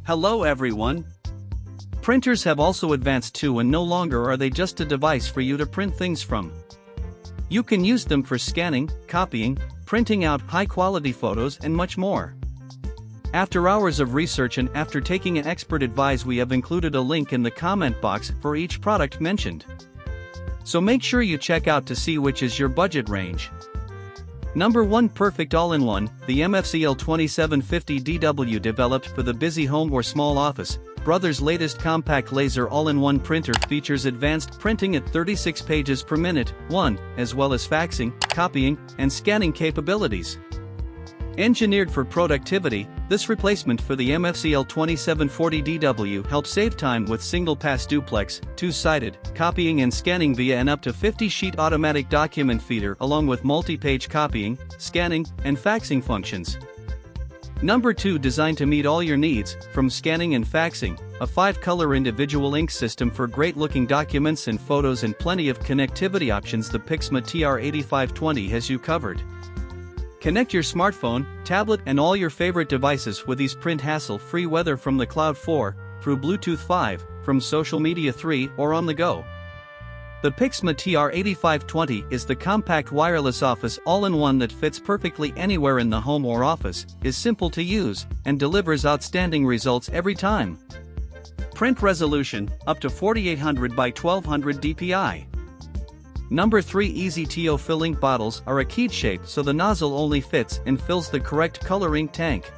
Hello everyone. Printers have also advanced too, and no longer are they just a device for you to print things from. You can use them for scanning, copying, printing out high-quality photos and much more. After hours of research and after taking an expert advice, we have included a link in the comment box for each product mentioned. So make sure you check out to see which is your budget range. Number 1, Perfect All-in-One. The MFCL 2750DW, developed for the busy home or small office. Brother's latest compact laser all-in-one printer features advanced printing at 36 pages per minute, as well as faxing, copying, and scanning capabilities. Engineered for productivity, this replacement for the MFCL 2740DW helps save time with single-pass duplex, two-sided, copying and scanning via an up to 50-sheet automatic document feeder, along with multi-page copying, scanning, and faxing functions. Number 2, designed to meet all your needs, from scanning and faxing, a 5-color individual ink system for great-looking documents and photos, and plenty of connectivity options. The Pixma TR8520 has you covered. Connect your smartphone, tablet, and all your favorite devices with ease. Print hassle-free, whether from the cloud 4, through Bluetooth 5, from social media 3, or on the go. The Pixma TR8520 is the compact wireless office all-in-one that fits perfectly anywhere in the home or office, is simple to use, and delivers outstanding results every time. Print resolution, up to 4800 by 1200 dpi. Number 3, Easy TO Fill ink bottles are a keyed shape, so the nozzle only fits and fills the correct color ink tank.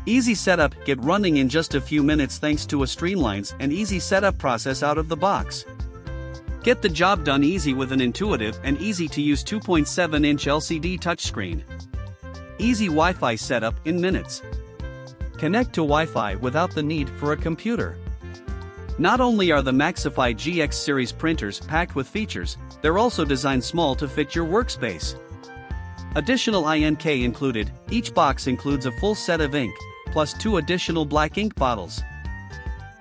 Easy setup, get running in just a few minutes thanks to a streamlines and easy setup process out of the box. Get the job done easy with an intuitive and easy-to-use 2.7-inch LCD touchscreen. Easy Wi-Fi setup in minutes. Connect to Wi-Fi without the need for a computer. Not only are the Maxify GX series printers packed with features, they're also designed small to fit your workspace. Additional INK included, each box includes a full set of ink, plus 2 additional black ink bottles.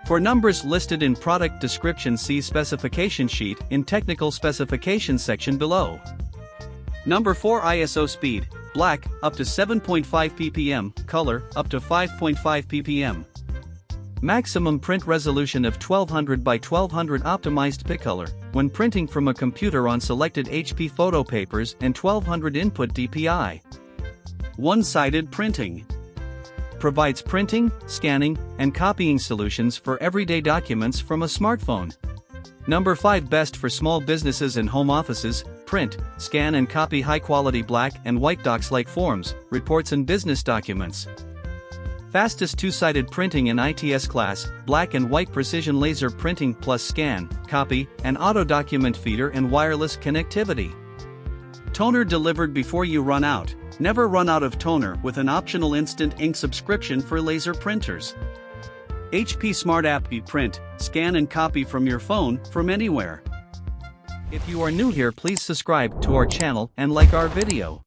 For numbers listed in product description, see specification sheet in technical specification section below. Number 4, ISO speed, black, up to 7.5 ppm, color, up to 5.5 ppm. Maximum print resolution of 1200 by 1200 optimized picolor, when printing from a computer on selected HP photo papers, and 1200 input DPI. One-sided printing. Provides printing, scanning, and copying solutions for everyday documents from a smartphone. Number 5, best for small businesses and home offices. Print, scan and copy high-quality black and white docs like forms, reports and business documents. Fastest two-sided printing in ITS class, black and white precision laser printing plus scan, copy, and auto document feeder and wireless connectivity. Toner delivered before you run out. Never run out of toner with an optional instant ink subscription for laser printers. HP Smart App, print, scan and copy from your phone, from anywhere. If you are new here, please subscribe to our channel and like our video.